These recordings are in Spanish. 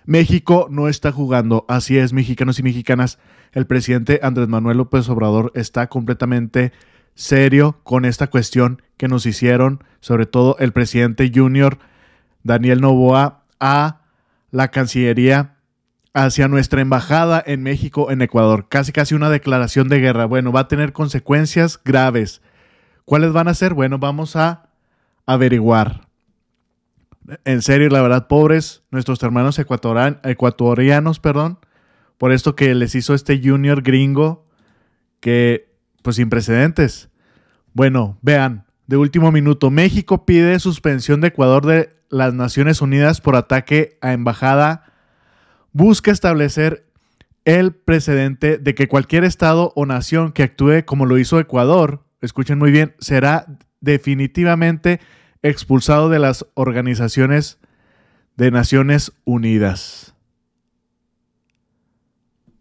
México no está jugando. Así es, mexicanos y mexicanas. El presidente Andrés Manuel López Obrador está completamente serio con esta cuestión que nos hicieron, sobre todo el presidente Junior Daniel Noboa, a la Cancillería, hacia nuestra embajada en México, en Ecuador. Casi una declaración de guerra. Bueno, va a tener consecuencias graves. ¿Cuáles van a ser? Bueno, vamos a averiguar. En serio, la verdad, pobres nuestros hermanos ecuatorianos, por esto que les hizo este Junior gringo, que pues sin precedentes. Bueno, vean, de último minuto, México pide suspensión de Ecuador de las Naciones Unidas por ataque a embajada. Busca establecer el precedente de que cualquier estado o nación que actúe como lo hizo Ecuador, escuchen muy bien, será definitivamente expulsado de las organizaciones de Naciones Unidas.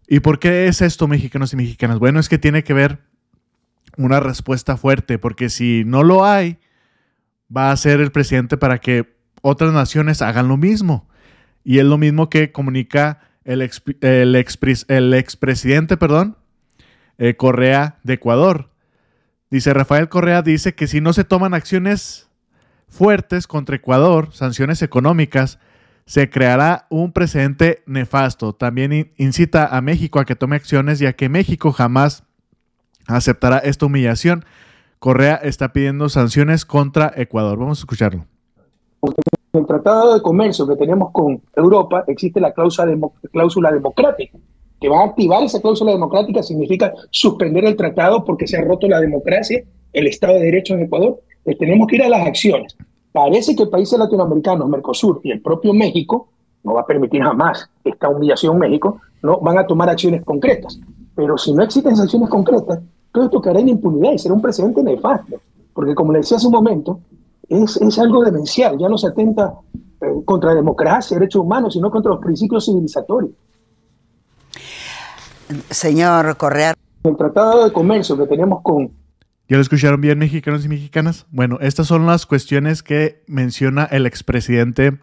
¿Y por qué es esto, mexicanos y mexicanas? Bueno, es que tiene que ver una respuesta fuerte, porque si no lo hay, va a ser el presidente para que otras naciones hagan lo mismo. Y es lo mismo que comunica el expresidente Correa de Ecuador. Dice, Rafael Correa dice que si no se toman acciones fuertes contra Ecuador, sanciones económicas, se creará un precedente nefasto. También incita a México a que tome acciones, ya que México jamás aceptará esta humillación. Correa está pidiendo sanciones contra Ecuador. Vamos a escucharlo. En el Tratado de Comercio que tenemos con Europa existe la cláusula democrática, que va a activar esa cláusula democrática significa suspender el tratado porque se ha roto la democracia, el Estado de Derecho en Ecuador. Tenemos que ir a las acciones. Parece que países latinoamericanos, Mercosur y el propio México, no va a permitir jamás esta humillación México, no van a tomar acciones concretas. Pero si no existen esas acciones concretas, todo esto caerá en impunidad y será un precedente nefasto. Porque como le decía hace un momento, es algo demencial, ya no se atenta contra la democracia, derechos humanos, sino contra los principios civilizatorios. Señor Correa. El Tratado de Comercio que tenemos con... ¿Ya lo escucharon bien, mexicanos y mexicanas? Bueno, estas son las cuestiones que menciona el expresidente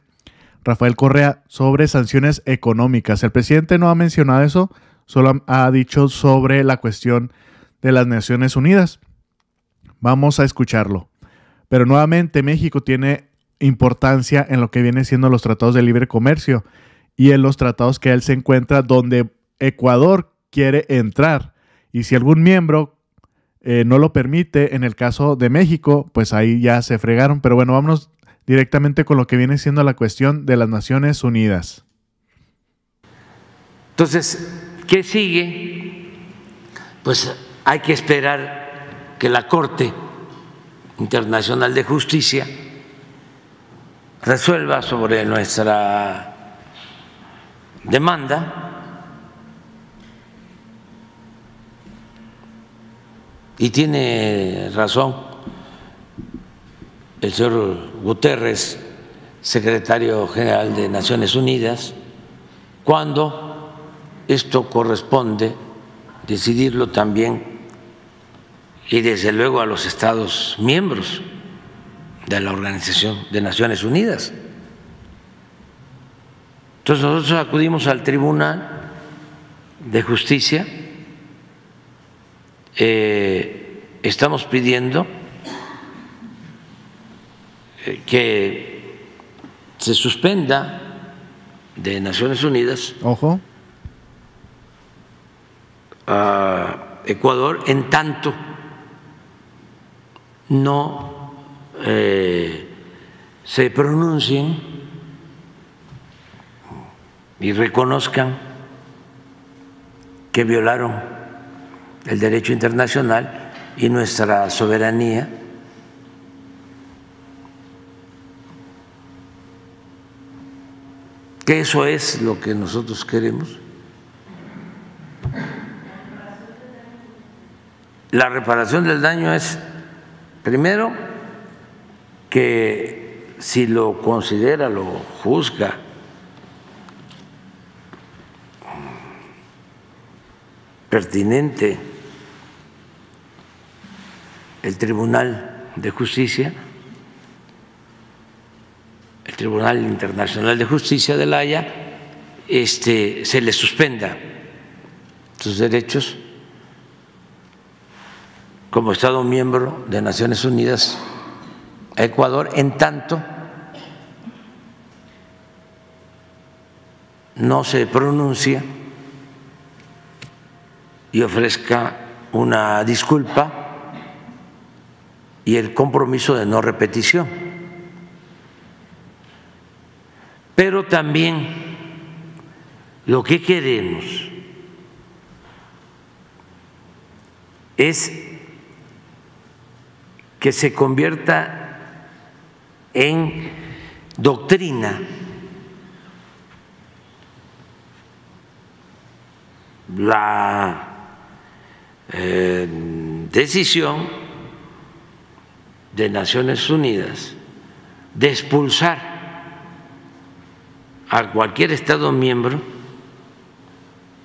Rafael Correa sobre sanciones económicas. El presidente no ha mencionado eso, solo ha dicho sobre la cuestión de las Naciones Unidas. Vamos a escucharlo. Pero nuevamente México tiene importancia en lo que viene siendo los tratados de libre comercio y en los tratados que él se encuentra donde Ecuador quiere entrar. Y si algún miembro no lo permite, en el caso de México, pues ahí ya se fregaron. Pero bueno, vámonos directamente con lo que viene siendo la cuestión de las Naciones Unidas. Entonces, ¿qué sigue? Pues hay que esperar que la Corte Internacional de Justicia resuelva sobre nuestra demanda y tiene razón el señor Guterres, secretario general de Naciones Unidas, cuando esto corresponde decidirlo también y desde luego a los Estados miembros de la Organización de Naciones Unidas. Entonces nosotros acudimos al Tribunal de Justicia, estamos pidiendo que se suspenda de Naciones Unidas a Ecuador en tanto no se pronuncien y reconozcan que violaron el derecho internacional y nuestra soberanía, que eso es lo que nosotros queremos. La reparación del daño es, primero, que si lo considera, lo juzga pertinente el Tribunal de Justicia, el Tribunal Internacional de Justicia de La Haya, se le suspenda sus derechos como Estado miembro de Naciones Unidas a Ecuador, en tanto no se pronuncia y ofrezca una disculpa y el compromiso de no repetición. Pero también lo que queremos es que se convierta en doctrina la decisión de Naciones Unidas de expulsar a cualquier Estado miembro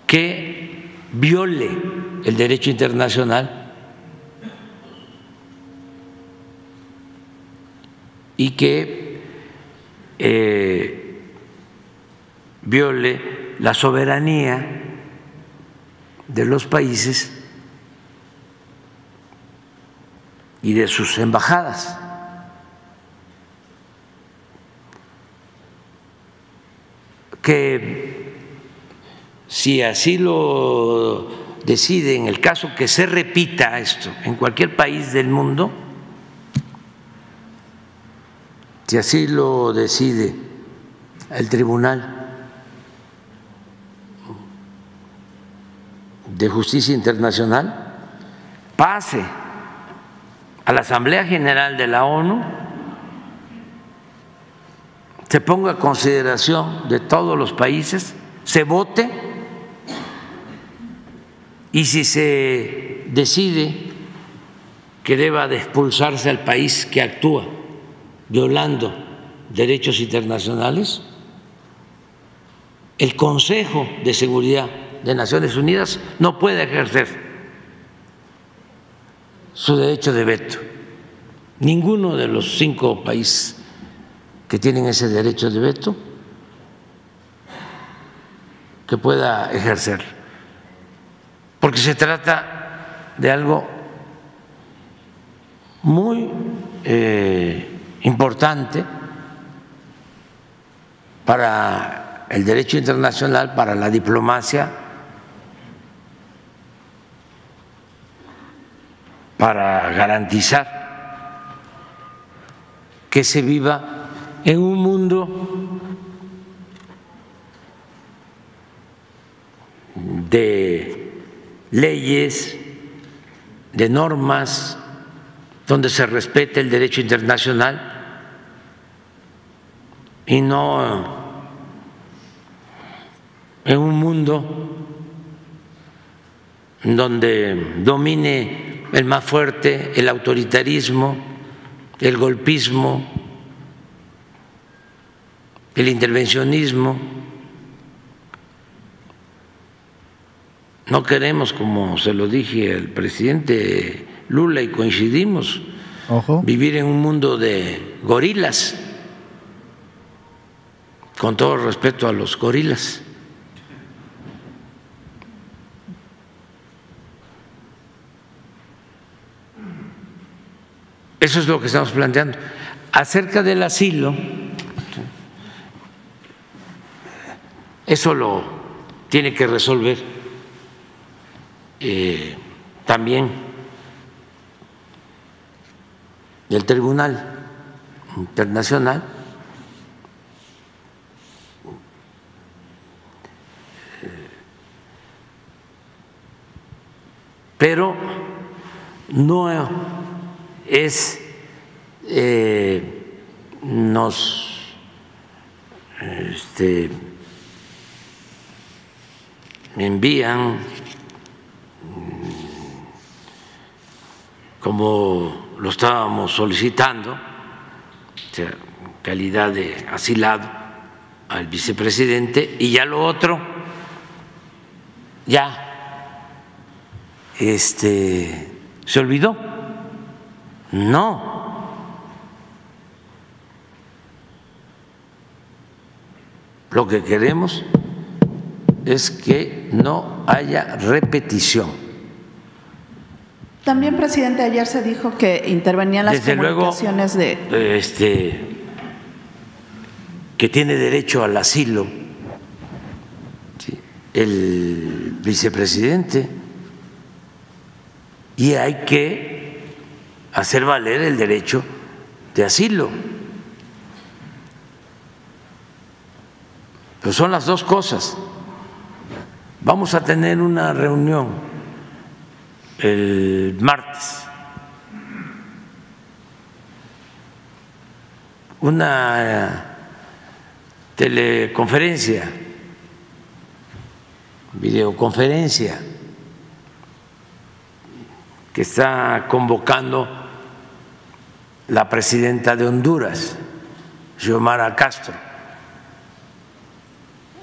que viole el derecho internacional y que viole la soberanía de los países y de sus embajadas. Que si así lo decide, en el caso que se repita esto en cualquier país del mundo, si así lo decide el Tribunal de Justicia Internacional, pase a la Asamblea General de la ONU, se ponga a consideración de todos los países, se vote y si se decide que deba de expulsarse al país que actúa violando derechos internacionales, el Consejo de Seguridad de Naciones Unidas no puede ejercer su derecho de veto. Ninguno de los 5 países que tienen ese derecho de veto que pueda ejercer, porque se trata de algo muy importante para el derecho internacional, para la diplomacia, para garantizar que se viva en un mundo de leyes, de normas, donde se respete el derecho internacional y no en un mundo donde domine el más fuerte, el autoritarismo, el golpismo, el intervencionismo. No queremos, como se lo dije al presidente Lula y coincidimos, vivir en un mundo de gorilas, con todo respeto a los gorilas. Eso es lo que estamos planteando. Acerca del asilo, eso lo tiene que resolver también el Tribunal Internacional. Pero no es nos envían como lo estábamos solicitando, o sea, calidad de asilado al vicepresidente, y ya lo otro ya se olvidó. No. Lo que queremos es que no haya repetición. También, presidente, ayer se dijo que intervenían las Desde comunicaciones luego, que tiene derecho al asilo, ¿sí?, el vicepresidente, y hay que hacer valer el derecho de asilo. Pero son las dos cosas. Vamos a tener una reunión el martes, una teleconferencia, videoconferencia, que está convocando la presidenta de Honduras, Xiomara Castro,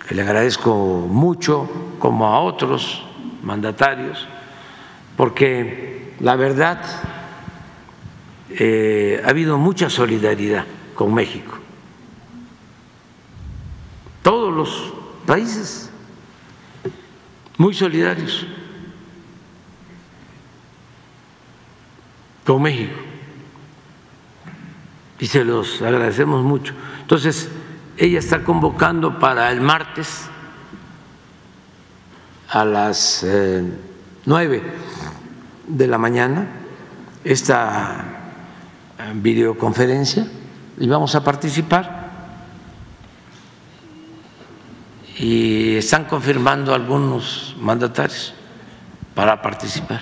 que le agradezco mucho, como a otros mandatarios, porque la verdad ha habido mucha solidaridad con México. Todos los países muy solidarios con México, y se los agradecemos mucho. Entonces, ella está convocando para el martes a las 9 de la mañana esta videoconferencia, y vamos a participar, y están confirmando algunos mandatarios para participar.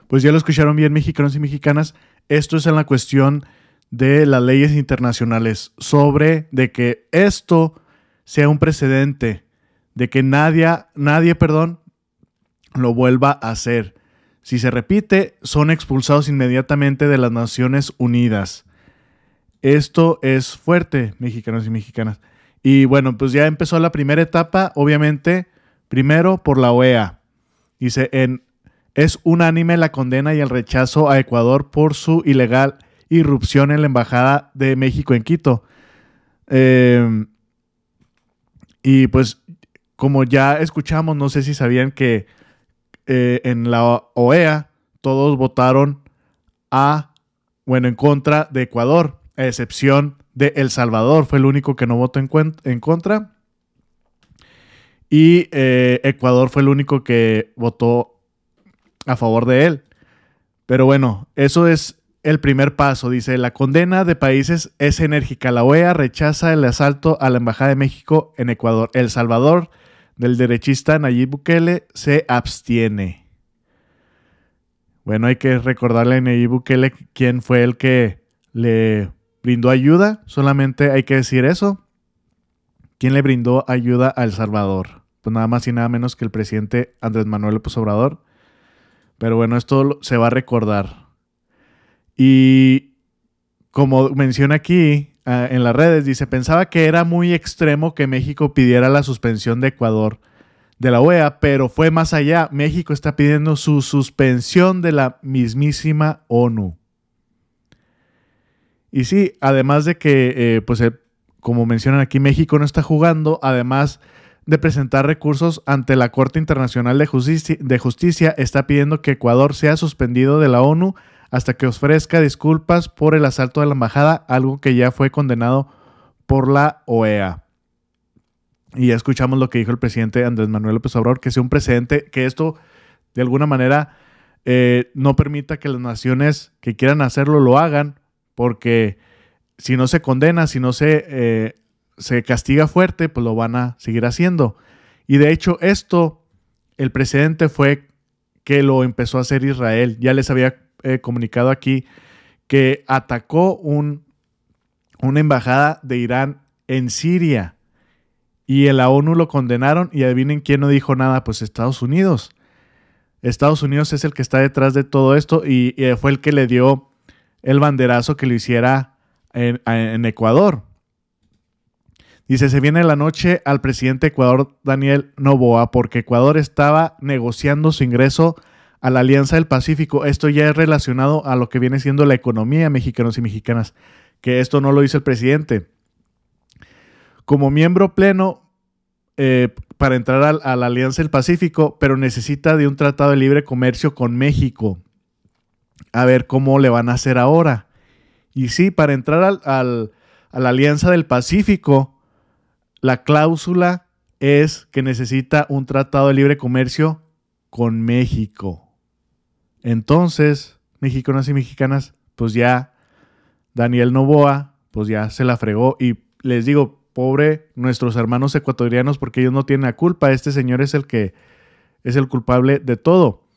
Pues ya lo escucharon bien, mexicanos y mexicanas. Esto es en la cuestión de las leyes internacionales, sobre de que esto sea un precedente, de que nadie, lo vuelva a hacer. Si se repite, son expulsados inmediatamente de las Naciones Unidas. Esto es fuerte, mexicanos y mexicanas. Y bueno, pues ya empezó la primera etapa, obviamente, primero por la OEA. Dice, es unánime la condena y el rechazo a Ecuador por su ilegal irrupción en la Embajada de México en Quito. Y pues, como ya escuchamos, no sé si sabían que en la OEA todos votaron en contra de Ecuador, a excepción de El Salvador, fue el único que no votó en contra. Y Ecuador fue el único que votó a favor de él. Pero bueno, eso es el primer paso. Dice, la condena de países es enérgica. La OEA rechaza el asalto a la Embajada de México en Ecuador. El Salvador, del derechista Nayib Bukele, se abstiene. Bueno, hay que recordarle a Nayib Bukele quién fue el que le brindó ayuda. Solamente hay que decir eso. ¿Quién le brindó ayuda a El Salvador? Pues nada más y nada menos que el presidente Andrés Manuel López Obrador. Pero bueno, esto se va a recordar. Y como menciona aquí en las redes, dice, pensaba que era muy extremo que México pidiera la suspensión de Ecuador de la OEA, pero fue más allá. México está pidiendo su suspensión de la mismísima ONU. Y sí, además de que, como mencionan aquí, México no está jugando, además de presentar recursos ante la Corte Internacional de Justicia, está pidiendo que Ecuador sea suspendido de la ONU hasta que ofrezca disculpas por el asalto a la embajada, algo que ya fue condenado por la OEA. Y ya escuchamos lo que dijo el presidente Andrés Manuel López Obrador, que sea un precedente, que esto de alguna manera no permita que las naciones que quieran hacerlo lo hagan, porque si no se condena, si no se castiga fuerte, pues lo van a seguir haciendo. Y de hecho esto, el precedente fue que lo empezó a hacer Israel. Ya les había comunicado aquí que atacó una embajada de Irán en Siria y en la ONU lo condenaron, y adivinen quién no dijo nada, pues Estados Unidos. Estados Unidos es el que está detrás de todo esto y fue el que le dio el banderazo que lo hiciera en Ecuador. Dice, se viene la noche al presidente de Ecuador, Daniel Noboa, porque Ecuador estaba negociando su ingreso a la Alianza del Pacífico. Esto ya es relacionado a lo que viene siendo la economía, mexicanos y mexicanas, que esto no lo dice el presidente. Como miembro pleno para entrar a la Alianza del Pacífico, pero necesita de un tratado de libre comercio con México. A ver cómo le van a hacer ahora. Y sí, para entrar a la Alianza del Pacífico, la cláusula es que necesita un tratado de libre comercio con México. Entonces, mexicanos y mexicanas, pues ya Daniel Noboa, pues ya se la fregó. Y les digo, pobre nuestros hermanos ecuatorianos, porque ellos no tienen la culpa. Este señor es el que es el culpable de todo.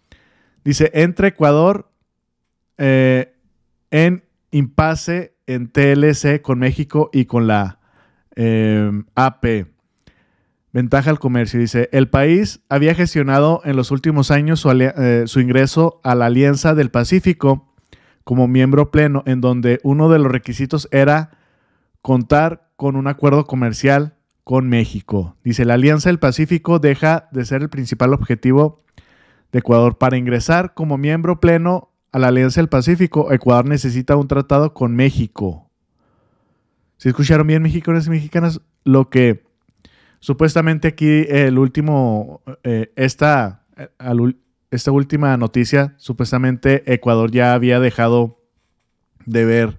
Dice, entra Ecuador en impasse en TLC con México y con la AP. Ventaja al comercio. Dice, el país había gestionado en los últimos años su ingreso a la Alianza del Pacífico como miembro pleno, en donde uno de los requisitos era contar con un acuerdo comercial con México. Dice, la Alianza del Pacífico deja de ser el principal objetivo de Ecuador. Para ingresar como miembro pleno a la Alianza del Pacífico, Ecuador necesita un tratado con México. ¿Sí escucharon bien, mexicanos y mexicanas? Lo que supuestamente aquí el último, esta última noticia, supuestamente Ecuador ya había dejado de ver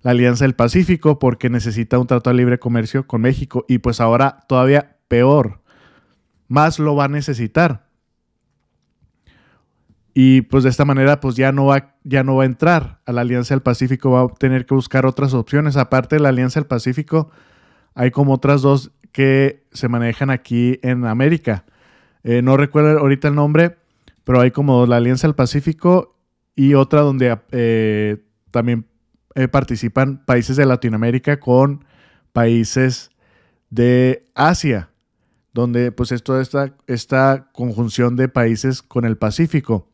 la Alianza del Pacífico porque necesita un tratado de libre comercio con México, y pues ahora todavía peor, más lo va a necesitar. Y pues de esta manera pues ya no va a entrar a la Alianza del Pacífico, va a tener que buscar otras opciones. Aparte de la Alianza del Pacífico, hay como otras dos que se manejan aquí en América. No recuerdo ahorita el nombre, pero hay como la Alianza del Pacífico y otra donde también participan países de Latinoamérica con países de Asia, donde pues es toda esta conjunción de países con el Pacífico.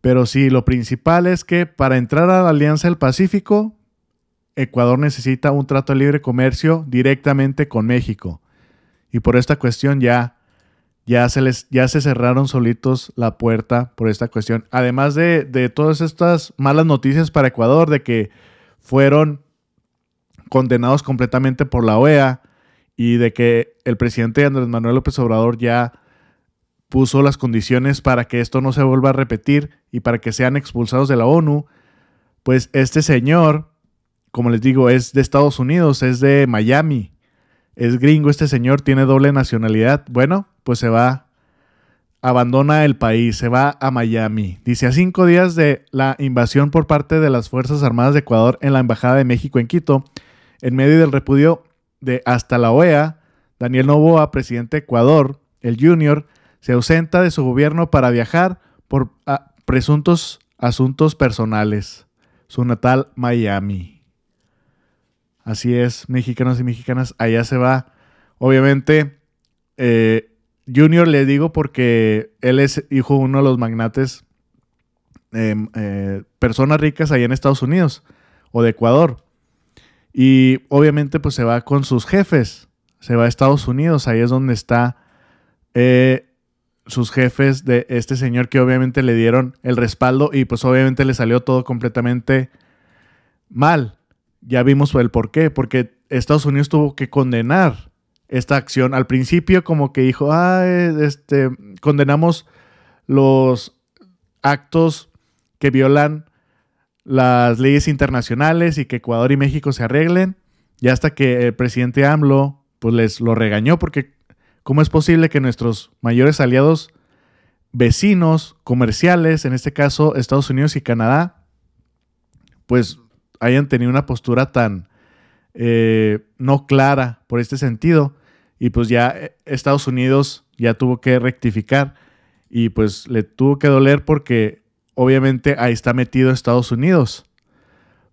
Pero sí, lo principal es que para entrar a la Alianza del Pacífico, Ecuador necesita un trato de libre comercio directamente con México. Y por esta cuestión ya se cerraron solitos la puerta por esta cuestión. Además de todas estas malas noticias para Ecuador, de que fueron condenados completamente por la OEA y de que el presidente Andrés Manuel López Obrador ya puso las condiciones para que esto no se vuelva a repetir y para que sean expulsados de la ONU, pues este señor, como les digo, es de Estados Unidos, es de Miami, es gringo este señor, tiene doble nacionalidad. Bueno, pues se va, abandona el país, se va a Miami. Dice, a 5 días de la invasión por parte de las Fuerzas Armadas de Ecuador en la Embajada de México en Quito, en medio del repudio de hasta la OEA, Daniel Noboa, presidente de Ecuador, el Junior, se ausenta de su gobierno para viajar por presuntos asuntos personales. Su natal Miami. Así es, mexicanos y mexicanas, allá se va. Obviamente, Junior le digo porque él es hijo de uno de los magnates, personas ricas allá en Estados Unidos o de Ecuador. Y obviamente pues se va con sus jefes, se va a Estados Unidos, ahí es donde está sus jefes de este señor que obviamente le dieron el respaldo y pues obviamente le salió todo completamente mal. Ya vimos el por qué, porque Estados Unidos tuvo que condenar esta acción. Al principio como que dijo, condenamos los actos que violan las leyes internacionales y que Ecuador y México se arreglen, y hasta que el presidente AMLO pues les lo regañó, porque ¿cómo es posible que nuestros mayores aliados vecinos comerciales, en este caso Estados Unidos y Canadá, pues hayan tenido una postura tan no clara por este sentido? Y pues ya Estados Unidos ya tuvo que rectificar y pues le tuvo que doler porque obviamente ahí está metido Estados Unidos.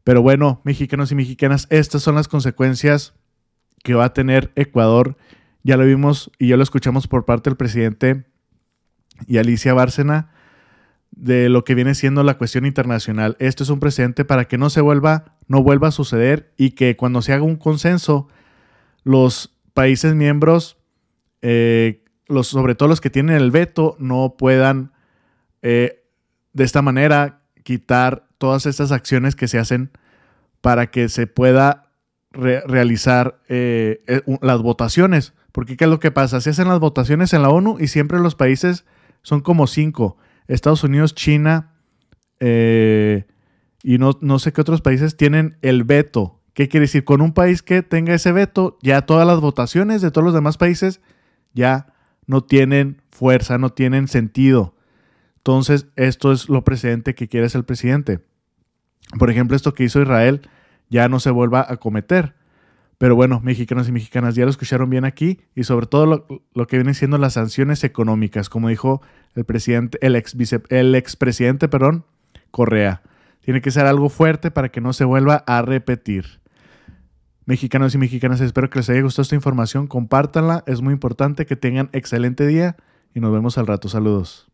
Pero bueno, mexicanos y mexicanas, estas son las consecuencias que va a tener Ecuador. Ya lo vimos y ya lo escuchamos por parte del presidente y Alicia Bárcena de lo que viene siendo la cuestión internacional. Esto es un precedente para que no vuelva a suceder y que cuando se haga un consenso, los países miembros, sobre todo los que tienen el veto, no puedan de esta manera quitar todas estas acciones que se hacen para que se pueda realizar las votaciones. Porque ¿qué es lo que pasa? Se hacen las votaciones en la ONU y siempre los países son como 5. Estados Unidos, China y no sé qué otros países tienen el veto. ¿Qué quiere decir? Con un país que tenga ese veto, ya todas las votaciones de todos los demás países ya no tienen fuerza, no tienen sentido. Entonces, esto es lo precedente que quiere el presidente. Por ejemplo, esto que hizo Israel ya no se vuelva a cometer. Pero bueno, mexicanos y mexicanas, ya lo escucharon bien aquí, y sobre todo lo que vienen siendo las sanciones económicas, como dijo el presidente, el expresidente, Correa. Tiene que ser algo fuerte para que no se vuelva a repetir. Mexicanos y mexicanas, espero que les haya gustado esta información, compártanla, es muy importante, que tengan excelente día y nos vemos al rato. Saludos.